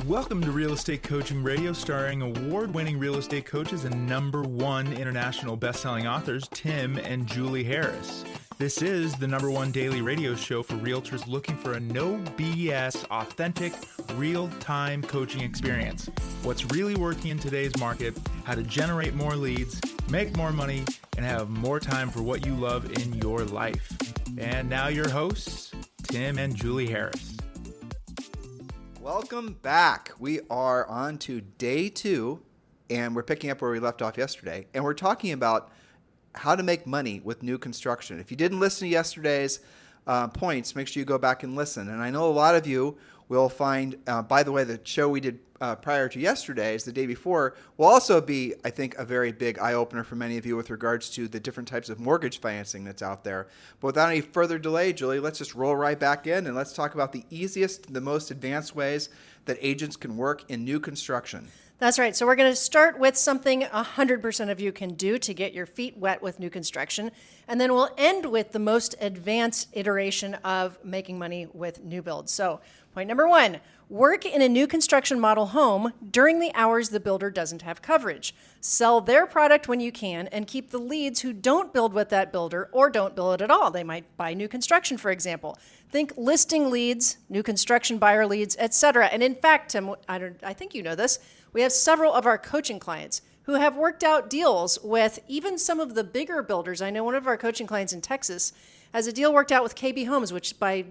Welcome to Real Estate Coaching Radio, starring award-winning real estate coaches and #1 international best-selling authors, Tim and Julie Harris. This is the #1 daily radio show for realtors looking for a no BS, authentic, real-time coaching experience. What's really working in today's market, how to generate more leads, make more money, and have more time for what you love in your life. And now your hosts, Tim and Julie Harris. Welcome back. We are on to day 2, and we're picking up where we left off yesterday. And we're talking about how to make money with new construction. If you didn't listen to yesterday's points, make sure you go back and listen. And I know a lot of you will find, by the way, the show we did prior to yesterday's, the day before, will also be, I think, a very big eye-opener for many of you with regards to the different types of mortgage financing that's out there. But without any further delay, Julie, let's just roll right back in and let's talk about the easiest, the most advanced ways that agents can work in new construction. That's right. So we're going to start with something 100% of you can do to get your feet wet with new construction. And then we'll end with the most advanced iteration of making money with new builds. So point number 1, work in a new construction model home during the hours the builder doesn't have coverage. Sell their product when you can and keep the leads who don't build with that builder or don't build it at all. They might buy new construction, for example. Think listing leads, new construction buyer leads, etc. And in fact, Tim, I think you know this, we have several of our coaching clients who have worked out deals with even some of the bigger builders. I know one of our coaching clients in Texas has a deal worked out with KB Homes, which by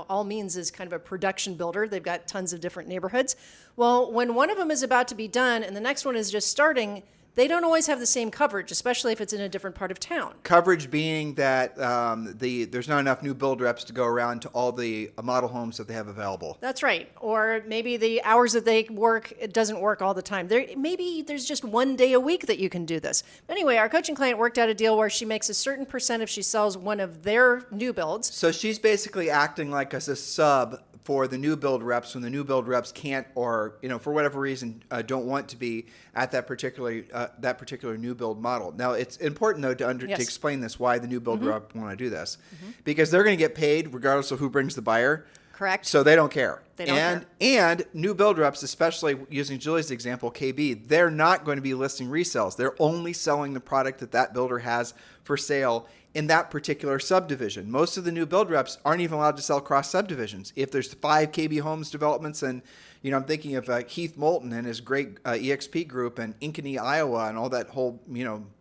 all means is kind of a production builder. They've got tons of different neighborhoods. Well, when one of them is about to be done and the next one is just starting, they don't always have the same coverage, especially if it's in a different part of town. Coverage being that there's not enough new build reps to go around to all the model homes that they have available. That's right. Or maybe the hours that they work, it doesn't work all the time. Maybe there's just one day a week that you can do this. Anyway, our coaching client worked out a deal where she makes a certain percent if she sells one of their new builds. So she's basically acting like as a sub for the new build reps when the new build reps can't or, for whatever reason, don't want to be at that particular new build model. Now, it's important, though, to explain this, why the new build rep want to do this. Because they're going to get paid regardless of who brings the buyer. Correct. So they don't care. They don't care. And new build reps, especially using Julie's example, KB, they're not going to be listing resales. They're only selling the product that builder has for sale in that particular subdivision. Most of the new build reps aren't even allowed to sell cross subdivisions. If there's 5 KB Homes developments, and I'm thinking of Keith Moulton and his great EXP group and Ankeny, Iowa, and all that whole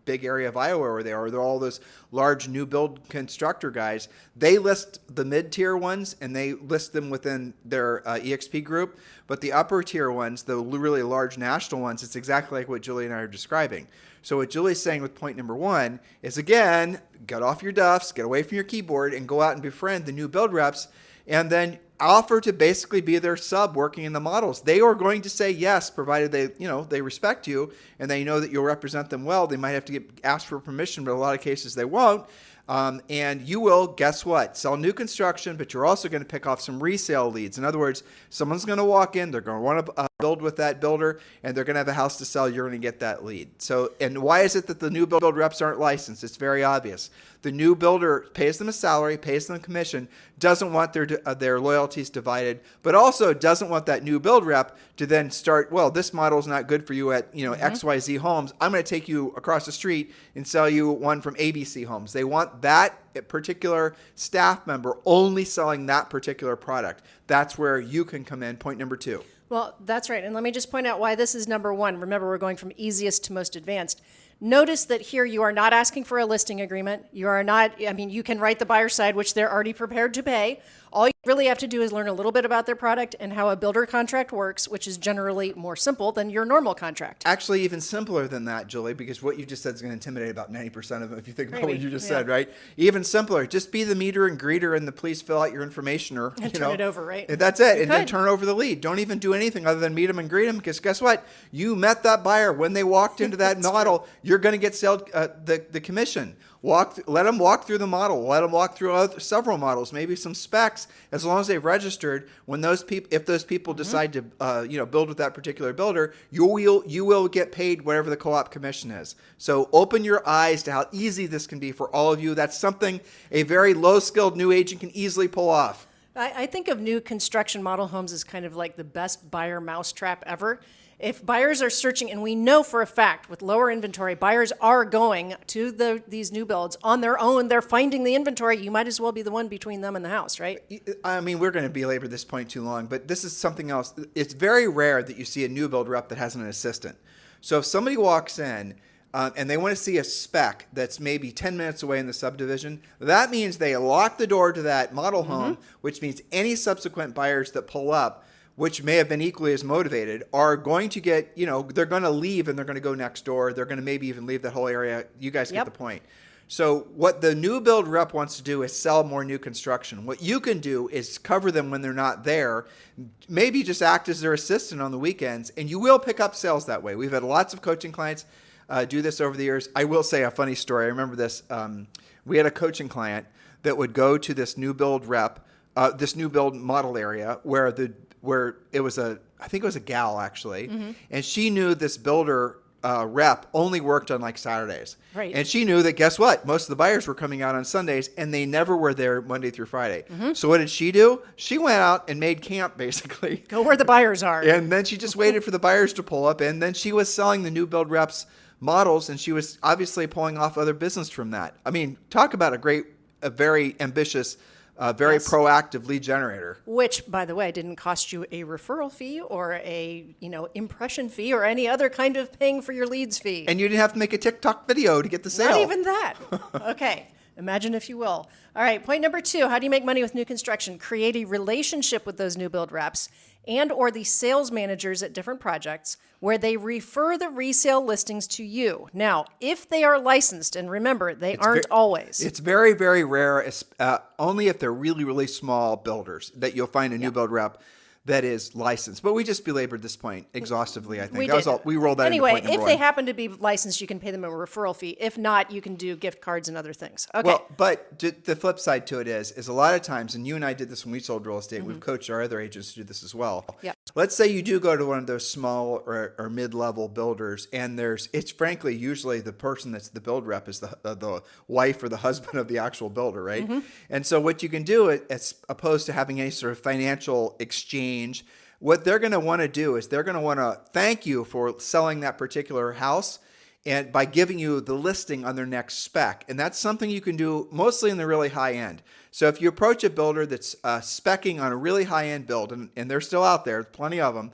big area of Iowa where they're all those large new build constructor guys. They list the mid-tier ones and they list them within their EXP group, but the upper tier ones, the really large national ones, it's exactly like what Julie and I are describing. So what Julie's saying with point number 1 is, again, get off your duffs, get away from your keyboard, and go out and befriend the new build reps, and then offer to basically be their sub working in the models. They are going to say yes, provided they respect you and they know that you'll represent them well. They might have to ask for permission, but in a lot of cases they won't. And you will, guess what, sell new construction, but you're also going to pick off some resale leads. In other words, someone's going to walk in, they're going to want to build with that builder, and they're going to have a house to sell. You're going to get that lead. So, and why is it that the new build reps aren't licensed? It's very obvious. The new builder pays them a salary, pays them a commission, doesn't want their loyalties divided, but also doesn't want that new build rep to then start, well, this model is not good for you at XYZ Homes. I'm going to take you across the street and sell you one from ABC Homes. They want that particular staff member only selling that particular product. That's where you can come in. Point number 2. Well, that's right. And let me just point out why this is number 1. Remember, we're going from easiest to most advanced. Notice that here you are not asking for a listing agreement. You are not, you can write the buyer side, which they're already prepared to pay. All you really have to do is learn a little bit about their product and how a builder contract works, which is generally more simple than your normal contract. Actually, even simpler than that, Julie, because what you just said is going to intimidate about 90% of them if you think about what you just said, right? Even simpler. Just be the meter and greeter and the please fill out your information or, and turn it over, right? That's it. And then turn over the lead. Don't even do anything other than meet them and greet them, because guess what? You met that buyer when they walked into that model. You're going to get sold the commission. Let them walk through the model. Let them walk through several models, maybe some specs, as long as they've registered. When if those people decide to build with that particular builder, you will get paid whatever the co-op commission is. So open your eyes to how easy this can be for all of you. That's something a very low-skilled new agent can easily pull off. I think of new construction model homes as kind of like the best buyer mousetrap ever. If buyers are searching, and we know for a fact with lower inventory, buyers are going to these new builds on their own. They're finding the inventory. You might as well be the one between them and the house, right? I mean, we're going to belabor this point too long, but this is something else. It's very rare that you see a new build rep that has an assistant. So if somebody walks in and they want to see a spec that's maybe 10 minutes away in the subdivision, that means they lock the door to that model home, which means any subsequent buyers that pull up, which may have been equally as motivated, are going to get, they're going to leave and they're going to go next door. They're going to maybe even leave that whole area. You guys get the point. So what the new build rep wants to do is sell more new construction. What you can do is cover them when they're not there. Maybe just act as their assistant on the weekends, and you will pick up sales that way. We've had lots of coaching clients do this over the years. I will say a funny story. I remember this. We had a coaching client that would go to this new build rep, this new build model area where it was I think it was a gal actually, and she knew this builder rep only worked on like Saturdays. Right. And she knew that, guess what? Most of the buyers were coming out on Sundays and they never were there Monday through Friday. So what did she do? She went out and made camp basically. Go where the buyers are. And then she just waited for the buyers to pull up, and then she was selling the new build reps models, and she was obviously pulling off other business from that. I mean, talk about a very ambitious, very proactive lead generator. Which, by the way, didn't cost you a referral fee or a impression fee or any other kind of paying for your leads fee. And you didn't have to make a TikTok video to get the sale. Not even that. Okay. Imagine if you will. All right. Point number 2, how do you make money with new construction? Create a relationship with those new build reps and or the sales managers at different projects where they refer the resale listings to you. Now, if they are licensed, and remember, they aren't always. It's very, very rare, only if they're really, really small builders, that you'll find a new build rep that is licensed. But we just belabored this point exhaustively, I think. We rolled that into point number if 1. they happen to be licensed, you can pay them a referral fee. If not, you can do gift cards and other things. Okay. Well, but the flip side to it is a lot of times, and you and I did this when we sold real estate, we've coached our other agents to do this as well. Yep. Let's say you do go to one of those small or mid-level builders, and it's frankly usually the person that's the build rep is the wife or the husband of the actual builder, right? And so what you can do, as opposed to having any sort of financial exchange, what they're going to want to do is they're going to want to thank you for selling that particular house and by giving you the listing on their next spec. And that's something you can do mostly in the really high end. So if you approach a builder that's speccing on a really high end build, and they're still out there, plenty of them,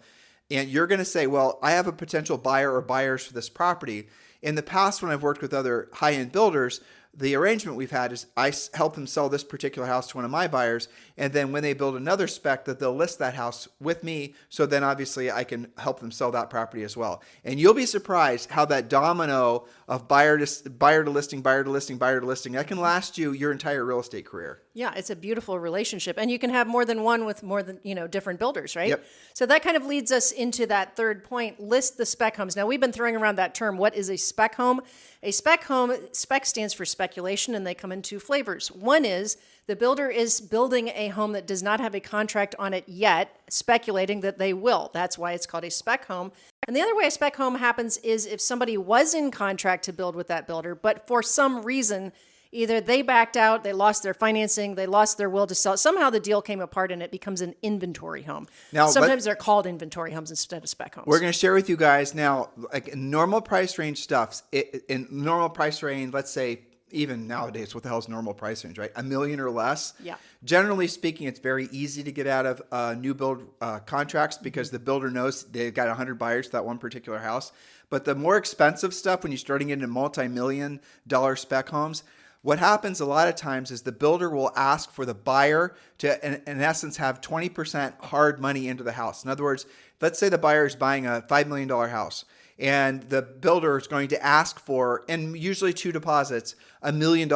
and you're going to say, well, I have a potential buyer or buyers for this property. In the past, when I've worked with other high end builders, the arrangement we've had is I help them sell this particular house to one of my buyers, and then when they build another spec, that they'll list that house with me, so then obviously I can help them sell that property as well. And you'll be surprised how that domino of buyer to listing, that can last you your entire real estate career. Yeah, it's a beautiful relationship. And you can have more than one with more than, different builders, right? Yep. So that kind of leads us into that third point, list the spec homes. Now, we've been throwing around that term. What is a spec home? A spec home, spec stands for speculation, and they come in 2 flavors. One is the builder is building a home that does not have a contract on it yet, speculating that they will. That's why it's called a spec home. And the other way a spec home happens is if somebody was in contract to build with that builder, but for some reason, either they backed out, they lost their financing, they lost their will to sell. Somehow the deal came apart and it becomes an inventory home. Now, sometimes they're called inventory homes instead of spec homes. We're going to share with you guys now, like normal price range stuff. In normal price range, let's say, even nowadays, what the hell is normal price range, right? $1 million or less. Yeah. Generally speaking, it's very easy to get out of new build contracts because the builder knows they've got 100 buyers to that one particular house. But the more expensive stuff, when you're starting into multi-million-dollar spec homes, what happens a lot of times is the builder will ask for the buyer to, in essence, have 20% hard money into the house. In other words, let's say the buyer is buying a $5 million house, and the builder is going to ask for, and usually 2 deposits, $1 million.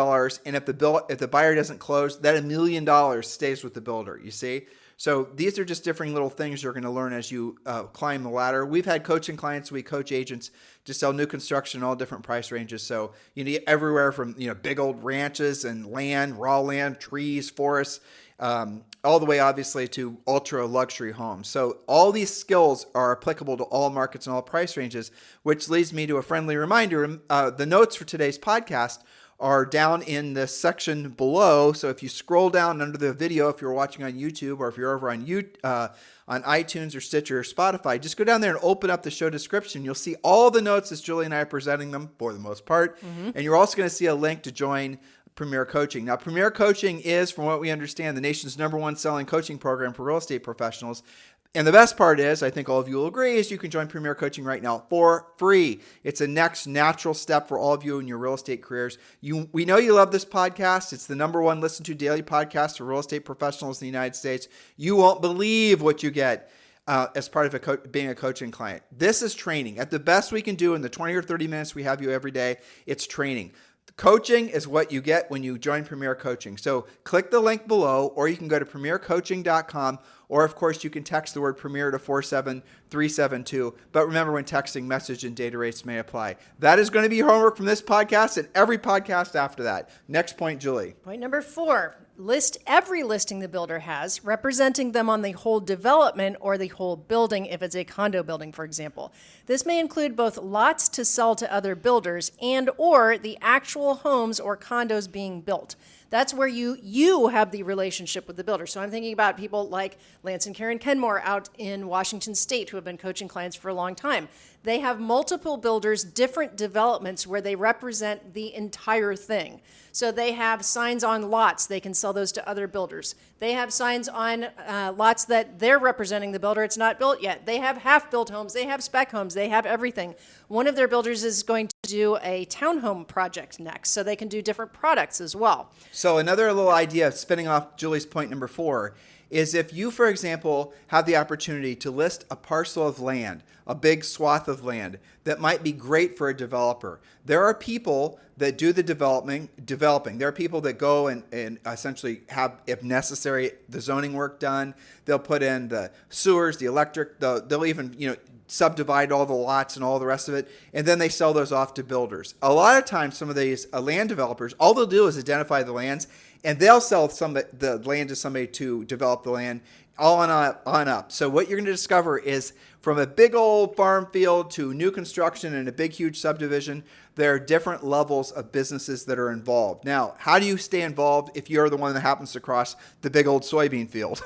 And if the buyer doesn't close, that $1 million stays with the builder. You see? So these are just different little things you're going to learn as you climb the ladder. We've had coaching clients, we coach agents to sell new construction in all different price ranges. So you need everywhere from big old ranches and land, raw land, trees, forests, all the way obviously to ultra luxury homes. So all these skills are applicable to all markets and all price ranges, which leads me to a friendly reminder. The notes for today's podcast are down in the section below. So if you scroll down under the video, if you're watching on YouTube or if you're over on on iTunes or Stitcher or Spotify, just go down there and open up the show description. You'll see all the notes as Julie and I are presenting them for the most part. And you're also going to see a link to join Premier Coaching. Now, Premier Coaching is, from what we understand, the nation's #1 selling coaching program for real estate professionals. And the best part is, I think all of you will agree, is you can join Premier Coaching right now for free. It's a next natural step for all of you in your real estate careers. We know you love this podcast. It's the #1 listened to daily podcast for real estate professionals in the United States. You won't believe what you get as part of being a coaching client. This is training. At the best we can do in the 20 or 30 minutes we have you every day, it's training. Coaching is what you get when you join Premier Coaching. So click the link below, or you can go to premiercoaching.com, or of course you can text the word Premier to 47372. But remember, when texting, message and data rates may apply. That is going to be your homework from this podcast and every podcast after that. Next point, Julie. Point number 4, list every listing the builder has, representing them on the whole development or the whole building if it's a condo building, for example. This may include both lots to sell to other builders and or the actual homes or condos being built. That's where you have the relationship with the builder. So I'm thinking about people like Lance and Karen Kenmore out in Washington State who have been coaching clients for a long time. They have multiple builders, different developments where they represent the entire thing. So they have signs on lots. They can sell those to other builders. They have signs on lots that they're representing the builder. It's not built yet. They have half-built homes. They have spec homes. They have everything. One of their builders is going to do a townhome project next, so they can do different products as well. So another little idea, spinning off Julie's point number 4, is if you, for example, have the opportunity to list a parcel of land, a big swath of land that might be great for a developer. There are people that do the developing. There are people that go and essentially have, if necessary, the zoning work done. They'll put in the sewers, the electric, they'll even, subdivide all the lots and all the rest of it, and then they sell those off to builders. A lot of times, some of these land developers, all they'll do is identify the lands, and they'll sell the land to somebody to develop the land, all on up. So what you're going to discover is, from a big old farm field to new construction and a big, huge subdivision, there are different levels of businesses that are involved. Now, how do you stay involved if you're the one that happens to cross the big old soybean field,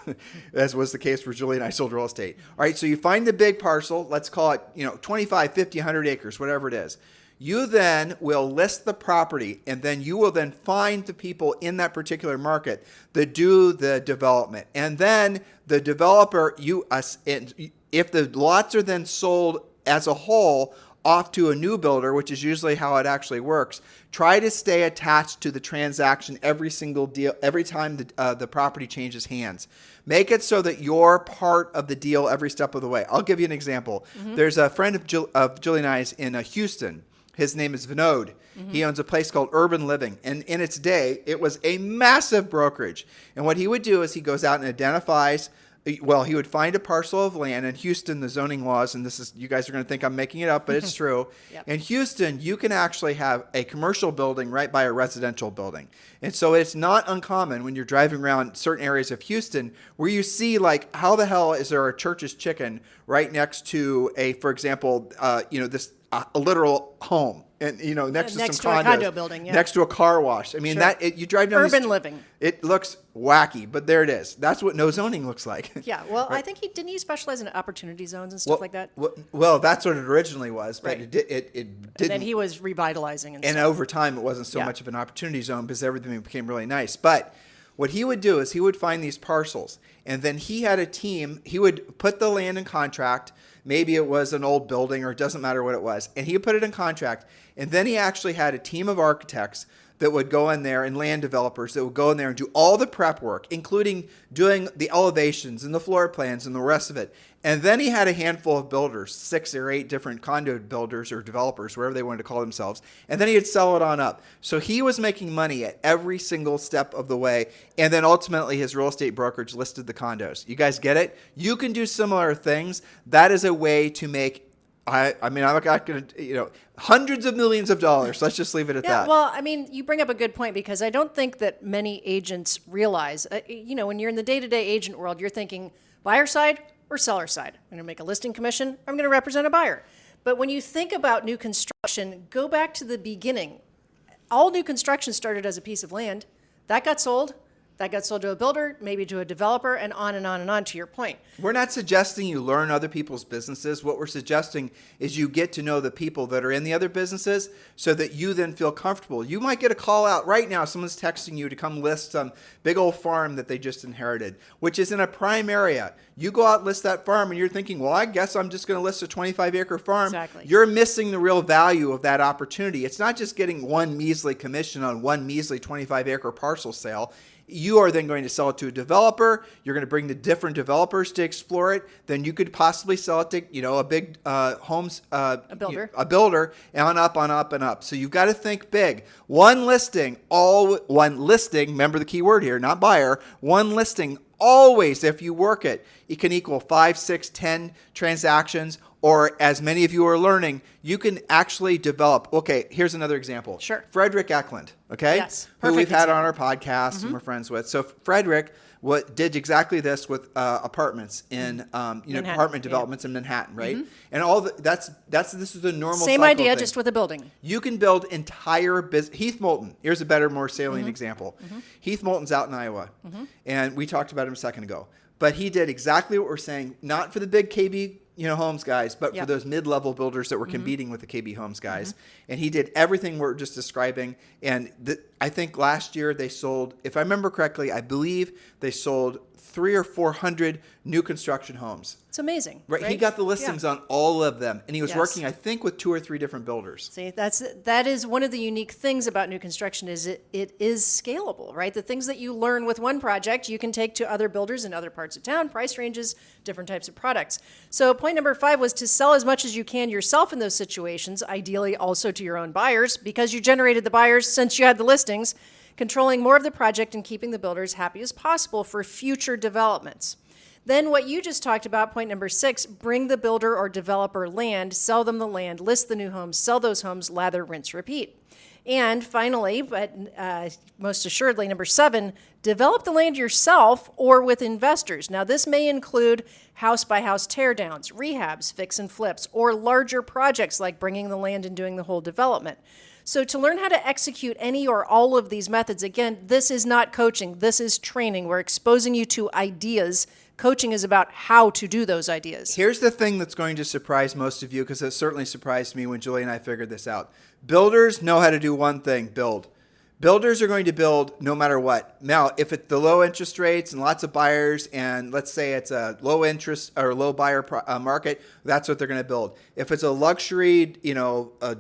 as was the case for Julie and I sold real estate? All right, so you find the big parcel, let's call it 25, 50, 100 acres, whatever it is. You then will list the property, and then you will then find the people in that particular market that do the development. And then the developer, if the lots are then sold as a whole off to a new builder, which is usually how it actually works, try to stay attached to the transaction every single deal, every time the property changes hands. Make it so that you're part of the deal every step of the way. I'll give you an example. There's a friend of Julie and I's in Houston. His name is Vinod. He owns a place called Urban Living. And in its day, it was a massive brokerage. And what he would do is he goes out and identifies, he would find a parcel of land. In Houston, the zoning laws, and you guys are going to think I'm making it up, but it's true. Yep. In Houston, you can actually have a commercial building right by a residential building. And so it's not uncommon when you're driving around certain areas of Houston where you see, like, how the hell is there a Church's Chicken right next to for example, this a literal home, and next to some a condos, condo building, next to a car wash. I mean, Sure. you drive down Urban living. It looks wacky, but there it is. That's what no zoning looks like. Yeah, well, right. I think didn't he specialize in opportunity zones and stuff like that? Well, that's what it originally was, but right. it didn't. And then he was revitalizing and stuff. Over time, it wasn't so much of an opportunity zone because everything became really nice. But what he would do is he would find these parcels, and then he had a team. He would put the land in contract. Maybe it was an old building, or it doesn't matter what it was. And he would put it in contract. And then he actually had a team of architects that would go in there, and land developers that would go in there and do all the prep work, including doing the elevations and the floor plans and the rest of it. And then he had a handful of builders, 6 or 8 different condo builders or developers, wherever they wanted to call themselves. And then he'd sell it on up. So he was making money at every single step of the way. And then ultimately his real estate brokerage listed the condos. You guys get it? You can do similar things. That is a way to make, I'm not going to, hundreds of millions of dollars. Let's just leave it at that. Well, I mean, you bring up a good point, because I don't think that many agents realize, when you're in the day-to-day agent world, you're thinking buyer side or seller side. I'm going to make a listing commission. I'm going to represent a buyer. But when you think about new construction, go back to the beginning. all new construction started as a piece of land. That got sold. That got sold to a builder, maybe to a developer, and on and on and on, to your point. We're not suggesting you learn other people's businesses. What we're suggesting is you get to know the people that are in the other businesses so that you then feel comfortable. You might get a call out right now. Someone's texting you to come list some big old farm that they just inherited, which is in a prime area. You go out and list that farm and you're thinking, well, I guess I'm just going to list a 25-acre farm. Exactly. You're missing the real value of that opportunity. It's not just getting one measly commission on one measly 25-acre parcel sale. You are then going to sell it to a developer. You're going to bring the different developers to explore it. Then you could possibly sell it to, a big homes, a builder, and on up, and up. So you've got to think big. One listing. Remember the key word here, not buyer. One listing. Always, if you work it, it can equal 5, 6, 10 transactions, or as many of you are learning, you can actually develop. Okay, here's another example. Sure. Frederick Eklund, okay? Yes. Who we've had example. on our podcast and we're friends with. So Frederick did exactly this with apartments in apartment developments in Manhattan, right? And all this is the normal same cycle idea, thing. just with a building. You can build entire business. Heath Moulton. Here's a better, more salient example. Heath Moulton's out in Iowa, and we talked about him a second ago. But he did exactly what we're saying, not for the big KB homes guys, but for those mid-level builders that were competing with the KB homes guys. And he did everything we're just describing. And I think last year they sold, if I remember correctly, I believe they sold 300 or 400 new construction homes. It's amazing. Right? He got the listings on all of them. And he was working, I think, with 2 or 3 different builders. See, that is one of the unique things about new construction is it is scalable, right? The things that you learn with one project, you can take to other builders in other parts of town, price ranges, different types of products. So point number 5 was to sell as much as you can yourself in those situations, ideally also to your own buyers, because you generated the buyers since you had the listings, controlling more of the project and keeping the builders happy as possible for future developments. Then what you just talked about, point number 6, bring the builder or developer land, sell them the land, list the new homes, sell those homes, lather, rinse, repeat. And finally, but most assuredly, number 7, develop the land yourself or with investors. Now, this may include house-by-house teardowns, rehabs, fix and flips, or larger projects like bringing the land and doing the whole development. So to learn how to execute any or all of these methods, again, this is not coaching, this is training. We're exposing you to ideas. Coaching is about how to do those ideas. Here's the thing that's going to surprise most of you, because it certainly surprised me when Julie and I figured this out. Builders know how to do one thing, build. Builders are going to build no matter what. Now, if it's the low interest rates and lots of buyers, and let's say it's a low interest or low buyer market, that's what they're going to build. If it's a luxury,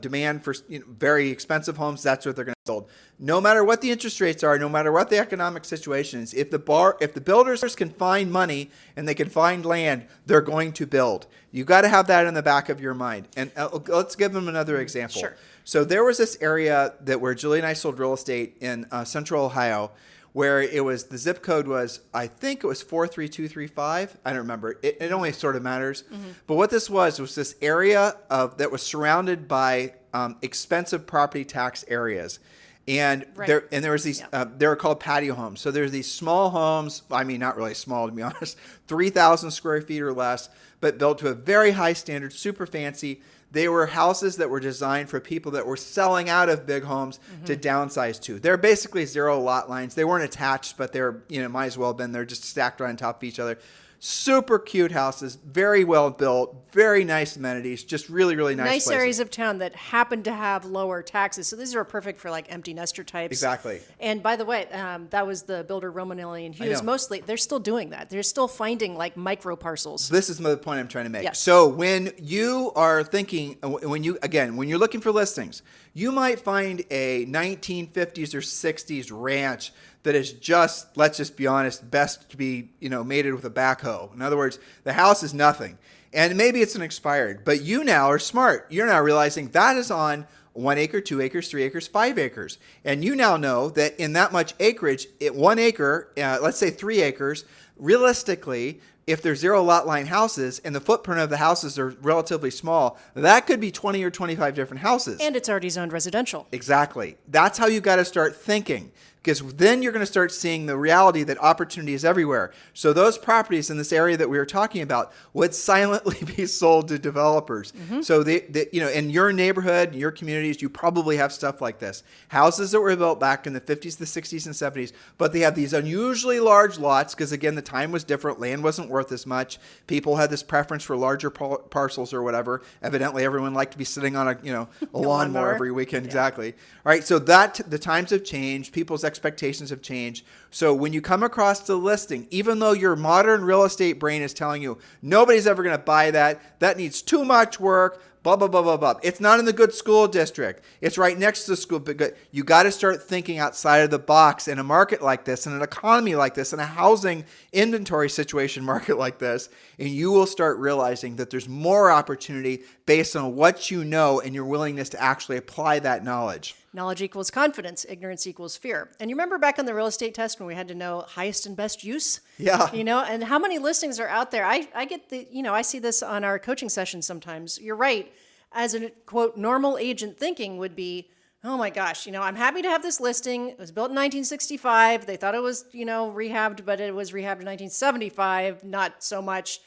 demand for very expensive homes, that's what they're going to build. No matter what the interest rates are, no matter what the economic situation is, if the builders can find money and they can find land, they're going to build. You got to have that in the back of your mind. And let's give them another example. Sure. So there was this area where Julie and I sold real estate in central Ohio, where the zip code was, I think it was 43235. I don't remember. It only sort of matters. But what this was this area that was surrounded by expensive property tax areas. And there was these, they were called patio homes. So there's these small homes, I mean, not really small to be honest, 3,000 square feet or less, but built to a very high standard, super fancy. They were houses that were designed for people that were selling out of big homes to downsize to. They're basically 0 lot lines. They weren't attached, but they're, might as well have been. They're just stacked on top of each other. Super cute houses, very well built, very nice amenities, just really, really nice places. Areas of town that happen to have lower taxes. So these are perfect for like empty nester types. Exactly. And by the way, that was the builder Romanelli and Hughes. Mostly, they're still doing that. They're still finding like micro parcels. This is the point I'm trying to make. Yes. So when you are thinking, when you're looking for listings, you might find a 1950s or 60s ranch that is just, let's just be honest, best to be, mated with a backhoe. In other words, the house is nothing. And maybe it's an expired, but you now are smart. You're now realizing that is on 1 acre, 2 acres, 3 acres, 5 acres. And you now know that in that much acreage, 1 acre, let's say 3 acres, realistically, if they're 0 lot line houses and the footprint of the houses are relatively small, that could be 20 or 25 different houses. And it's already zoned residential. Exactly. That's how you got to start thinking. because then you're going to start seeing the reality that opportunity is everywhere. So those properties in this area that we were talking about would silently be sold to developers. So in your neighborhood, in your communities, you probably have stuff like this. Houses that were built back in the 50s, the 60s, and 70s, but they have these unusually large lots because, again, the time was different. Land wasn't worth as much. People had this preference for larger parcels or whatever. Evidently, everyone liked to be sitting on a lawnmower every weekend. Yeah. Exactly. All right. So the times have changed. People's expectations have changed. So when you come across the listing, even though your modern real estate brain is telling you nobody's ever going to buy that needs too much work, blah, blah, blah, blah, blah. It's not in the good school district. It's right next to the school. But you got to start thinking outside of the box in a market like this, in an economy like this, in a housing inventory situation market like this. And you will start realizing that there's more opportunity based on what you know and your willingness to actually apply that knowledge. Knowledge equals confidence. Ignorance equals fear. And you remember back on the real estate test when we had to know highest and best use? Yeah. And how many listings are out there? I get I see this on our coaching sessions sometimes. You're right. As a, quote, normal agent thinking would be, oh my gosh, I'm happy to have this listing. It was built in 1965. They thought it was, rehabbed, but it was rehabbed in 1975. Not so much.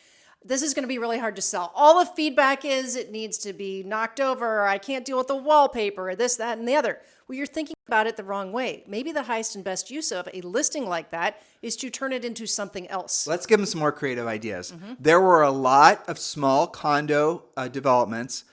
This is going to be really hard to sell. All the feedback is it needs to be knocked over, or I can't deal with the wallpaper, or this, that, and the other. Well, you're thinking about it the wrong way. Maybe the highest and best use of a listing like that is to turn it into something else. Let's give them some more creative ideas. There were a lot of small condo developments.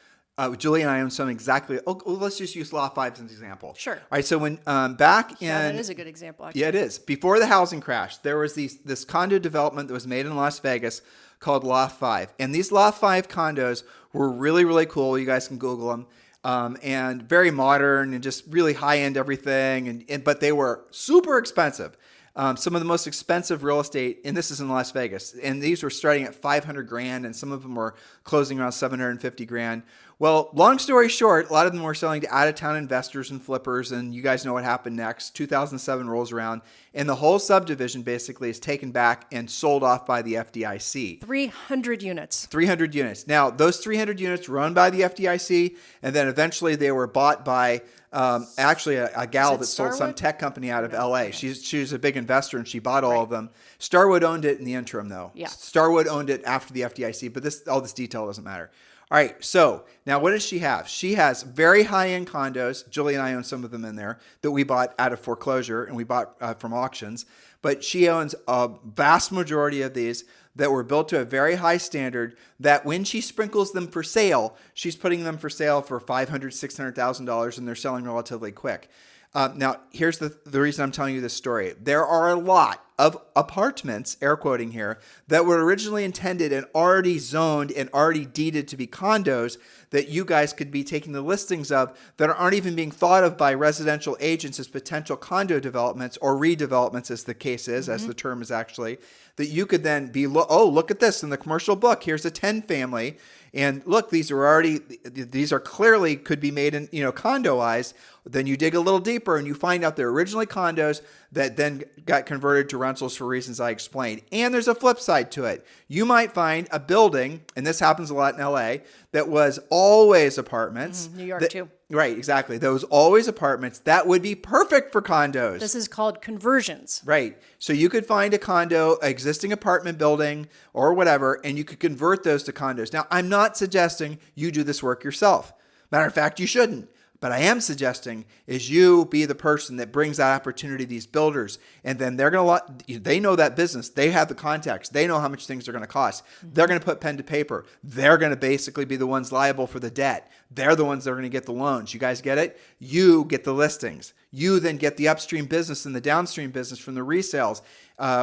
Julie and I own some exactly. Let's just use Law 5 as an example. Sure. All right. So when back in. Yeah, that is a good example, actually. Yeah, it is. Before the housing crash, there was this condo development that was made in Las Vegas called Law 5. And these Law 5 condos were really, really cool. You guys can Google them. And very modern and just really high-end everything. But they were super expensive. Some of the most expensive real estate, and this is in Las Vegas, and these were starting at $500,000, and some of them were closing around $750,000. Well, long story short, a lot of them were selling to out-of-town investors and flippers, and you guys know what happened next. 2007 rolls around, and the whole subdivision basically is taken back and sold off by the FDIC. 300 units. 300 units. Now, those 300 units were owned by the FDIC, and then eventually they were bought by actually a gal that sold some tech company out of LA. Okay. She was a big investor, and she bought all of them. Starwood owned it in the interim, though. Yeah. Starwood owned it after the FDIC, but all this detail doesn't matter. All right, so now what does she have? She has very high-end condos. Julie and I own some of them in there that we bought out of foreclosure and we bought from auctions. But she owns a vast majority of these that were built to a very high standard that when she sprinkles them for sale, she's putting them for sale for $500,000, $600,000, and they're selling relatively quick. Now, here's the reason I'm telling you this story. There are a lot of apartments, air quoting here, that were originally intended and already zoned and already deeded to be condos that you guys could be taking the listings of that aren't even being thought of by residential agents as potential condo developments or redevelopments, as the case is, as the term is actually, that you could then be, look at this in the commercial book. Here's a 10 family. And look, these are clearly could be made in, condoized. Then you dig a little deeper and you find out they're originally condos that then got converted to rentals for reasons I explained. And there's a flip side to it. You might find a building, and this happens a lot in LA, that was always apartments. New York too. Right, exactly. Those always apartments that would be perfect for condos. This is called conversions. Right. So you could find a condo, existing apartment building or whatever, and you could convert those to condos. Now, I'm not suggesting you do this work yourself. Matter of fact, you shouldn't. But I am suggesting is you be the person that brings that opportunity to these builders. And then they know that business. They have the contacts. They know how much things are going to cost. They're going to put pen to paper. They're going to basically be the ones liable for the debt. They're the ones that are going to get the loans. You guys get it? You get the listings. You then get the upstream business and the downstream business from the resales.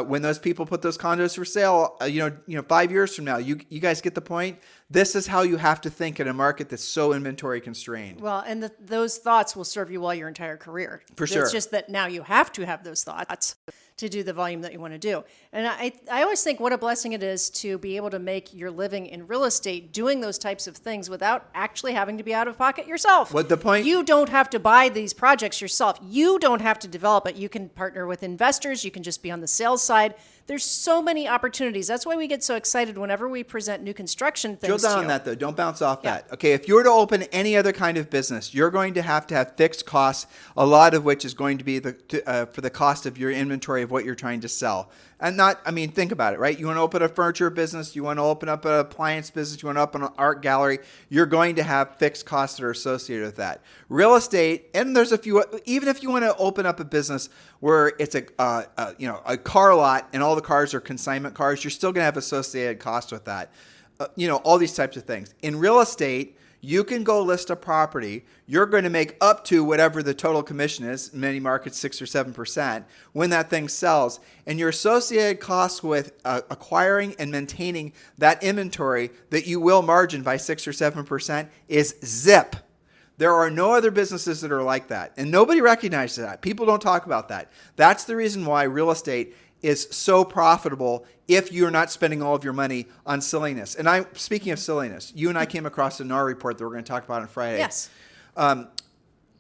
When those people put those condos for sale, 5 years from now, you guys get the point? This is how you have to think in a market that's so inventory constrained. Well, and those thoughts will serve you well your entire career. For sure. It's just that now you have to have those thoughts to do the volume that you want to do. And I always think what a blessing it is to be able to make your living in real estate doing those types of things without actually having to be out of pocket yourself. What the point? You don't have to buy these projects yourself. You don't have to develop it. You can partner with investors. You can just be on the sales side. There's so many opportunities. That's why we get so excited whenever we present new construction things. Drill down on that, though. Don't bounce off that. Okay, if you were to open any other kind of business, you're going to have fixed costs, a lot of which is going to be for the cost of your inventory of what you're trying to sell. And think about it, right? You want to open a furniture business, you want to open up an appliance business, you want to open an art gallery, you're going to have fixed costs that are associated with that. Real estate, and there's a few, even if you want to open up a business where it's a car lot and all the cars are consignment cars, you're still going to have associated costs with that. All these types of things. In real estate, you can go list a property. You're going to make up to whatever the total commission is, in many markets 6 or 7%, when that thing sells. And your associated costs with acquiring and maintaining that inventory that you will margin by 6 or 7% is zip. There are no other businesses that are like that. And nobody recognizes that. People don't talk about that. That's the reason why real estate is so profitable if you're not spending all of your money on silliness. And speaking of silliness, you and I came across a NAR report that we're going to talk about on Friday. Yes.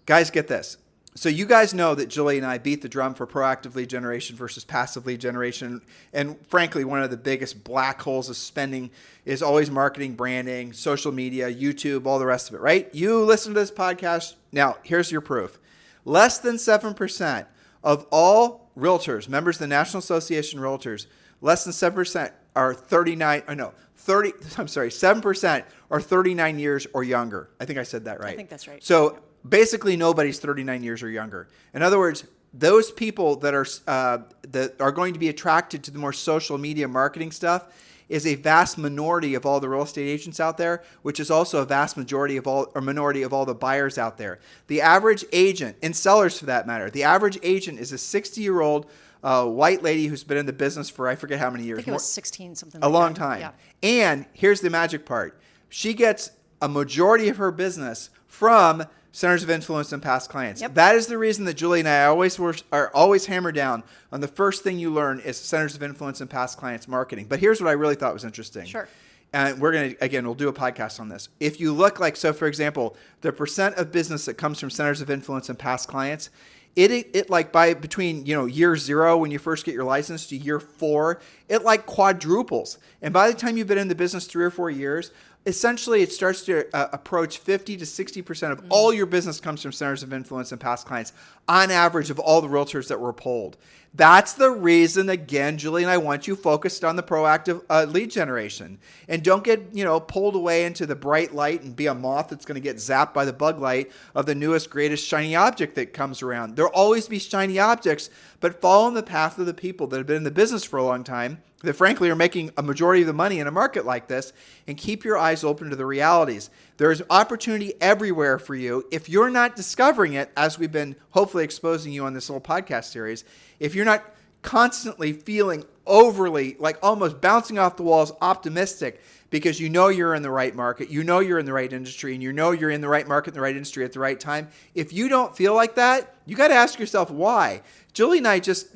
Guys, get this. So you guys know that Julie and I beat the drum for proactive lead generation versus passive lead generation. And frankly, one of the biggest black holes of spending is always marketing, branding, social media, YouTube, all the rest of it, right? You listen to this podcast. Now, here's your proof. Less than 7% of all realtors, members of the National Association of Realtors, less than 7% are 7% are 39 years or younger. I think I said that right. I think that's right. So basically nobody's 39 years or younger. In other words, those people that are going to be attracted to the more social media marketing stuff is a vast minority of all the real estate agents out there, which is also a vast minority of all the buyers out there. The average agent, and sellers for that matter, the average agent is a 60-year-old white lady who's been in the business for I forget how many years. I think it was 16, something like that. A long time. Yeah. And here's the magic part. She gets a majority of her business from centers of influence and past clients. Yep. That is the reason that Julie and I are always hammered down on the first thing you learn is centers of influence and past clients marketing. But here's what I really thought was interesting. Sure. And we're going to, again, we'll do a podcast on this. If you look so for example, the percent of business that comes from centers of influence and past clients, it like by between, year 0 when you first get your license to year 4, it like quadruples. And by the time you've been in the business 3 or 4 years, essentially it starts to approach 50 to 60% of all your business comes from centers of influence and past clients on average of all the realtors that were polled. That's the reason, again, Julie and I want you focused on the proactive lead generation. And don't get, pulled away into the bright light and be a moth that's going to get zapped by the bug light of the newest, greatest shiny object that comes around. There'll always be shiny objects, but follow in the path of the people that have been in the business for a long time, that frankly are making a majority of the money in a market like this, and keep your eyes open to the realities. There's opportunity everywhere for you. If you're not discovering it, as we've been hopefully exposing you on this little podcast series, if you're not constantly feeling overly, like almost bouncing off the walls, optimistic, because you're in the right market, you're in the right industry, and you're in the right market, in the right industry at the right time. If you don't feel like that, you got to ask yourself why. Julie and I just,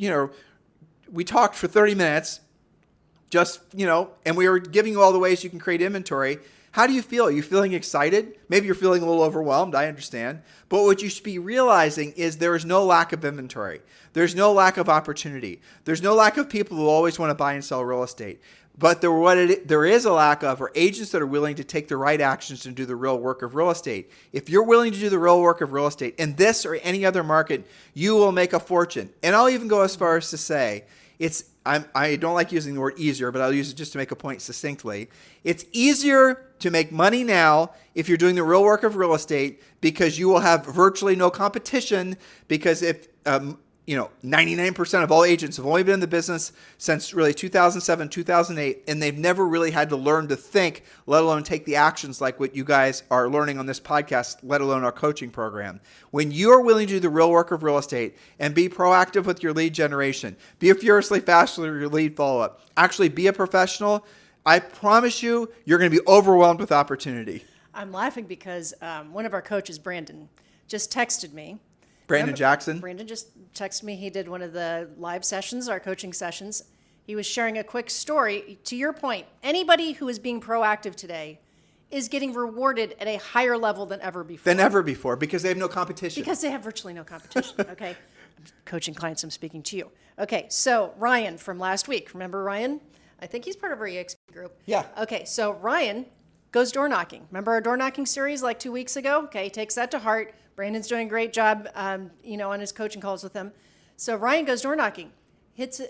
we talked for 30 minutes, and we were giving you all the ways you can create inventory. How do you feel? Are you feeling excited? Maybe you're feeling a little overwhelmed. I understand. But what you should be realizing is there is no lack of inventory. There's no lack of opportunity. There's no lack of people who always want to buy and sell real estate. But there is a lack of are agents that are willing to take the right actions to do the real work of real estate. If you're willing to do the real work of real estate in this or any other market, you will make a fortune. And I'll even go as far as to say I don't like using the word easier, but I'll use it just to make a point succinctly. It's easier to make money now if you're doing the real work of real estate because you will have virtually no competition because if 99% of all agents have only been in the business since really 2007, 2008, and they've never really had to learn to think, let alone take the actions like what you guys are learning on this podcast, let alone our coaching program. When you are willing to do the real work of real estate and be proactive with your lead generation, be furiously fast with your lead follow-up, actually be a professional, I promise you're going to be overwhelmed with opportunity. I'm laughing because one of our coaches, Brandon, just texted me. Brandon Jackson? Brandon just texted me. He did one of the live sessions, our coaching sessions. He was sharing a quick story. To your point, anybody who is being proactive today is getting rewarded at a higher level than ever before. Because they have no competition. Because they have virtually no competition, okay? Coaching clients, I'm speaking to you. Okay, so Ryan from last week. Remember Ryan? I think he's part of our EXP group. Yeah. Okay, so Ryan goes door knocking. Remember our door knocking series like 2 weeks ago? Okay, he takes that to heart. Brandon's doing a great job, on his coaching calls with him. So Ryan goes door knocking, hits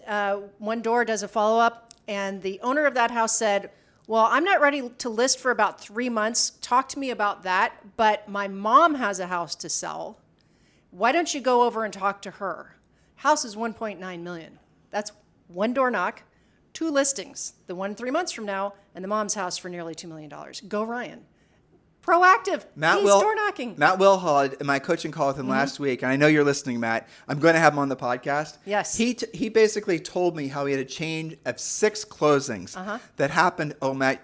one door, does a follow-up, and the owner of that house said, well, I'm not ready to list for about 3 months. Talk to me about that, but my mom has a house to sell. Why don't you go over and talk to her? House is $1.9 million. That's one door knock, 2 listings, the one 3 months from now, and the mom's house for nearly $2 million. Go Ryan. Proactive. He's door knocking. Matt Wilhall, in my coaching call with him last week, and I know you're listening, Matt. I'm going to have him on the podcast. Yes. He basically told me how he had a chain of 6 closings that happened. Oh, Matt,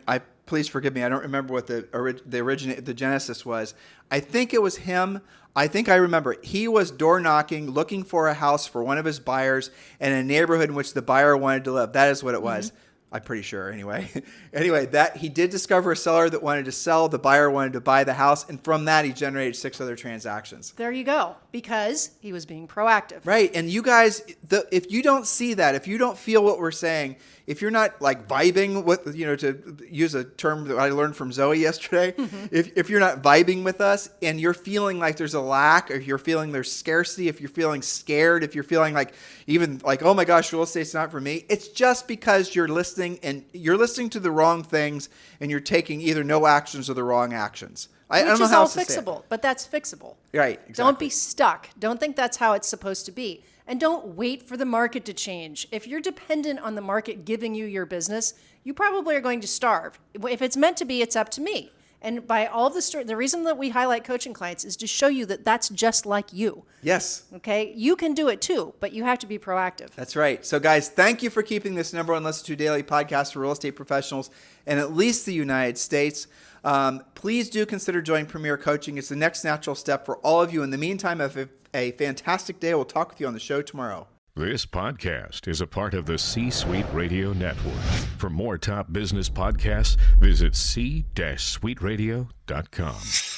please forgive me. I don't remember what the genesis was. I think it was him. I think I remember. He was door knocking, looking for a house for one of his buyers in a neighborhood in which the buyer wanted to live. That is what it was. I'm pretty sure anyway. Anyway, that he did discover a seller that wanted to sell. The buyer wanted to buy the house. And from that, he generated 6 other transactions. There you go. Because he was being proactive. Right. And you guys, if you don't see that, if you don't feel what we're saying, if you're not like vibing with, to use a term that I learned from Zoe yesterday, if you're not vibing with us and you're feeling like there's a lack, or if you're feeling there's scarcity, if you're feeling scared, if you're feeling like even like, oh my gosh, real estate's not for me, it's just because you're listening to the wrong things and you're taking either no actions or the wrong actions. I don't know Which is how all else to say it. fixable, but that's fixable. Right, exactly. Don't be stuck. Don't think that's how it's supposed to be. And don't wait for the market to change. If you're dependent on the market giving you your business, you probably are going to starve. If it's meant to be, it's up to me. And by all the reason that we highlight coaching clients is to show you that that's just like you. Yes. Okay? You can do it too, but you have to be proactive. That's right. So guys, thank you for keeping this #1 Listen to daily podcast for real estate professionals in at least the United States. Please do consider joining Premier Coaching. It's the next natural step for all of you. In the meantime, have a fantastic day. We'll talk with you on the show tomorrow. This podcast is a part of the C-Suite Radio Network. For more top business podcasts, visit c-suiteradio.com.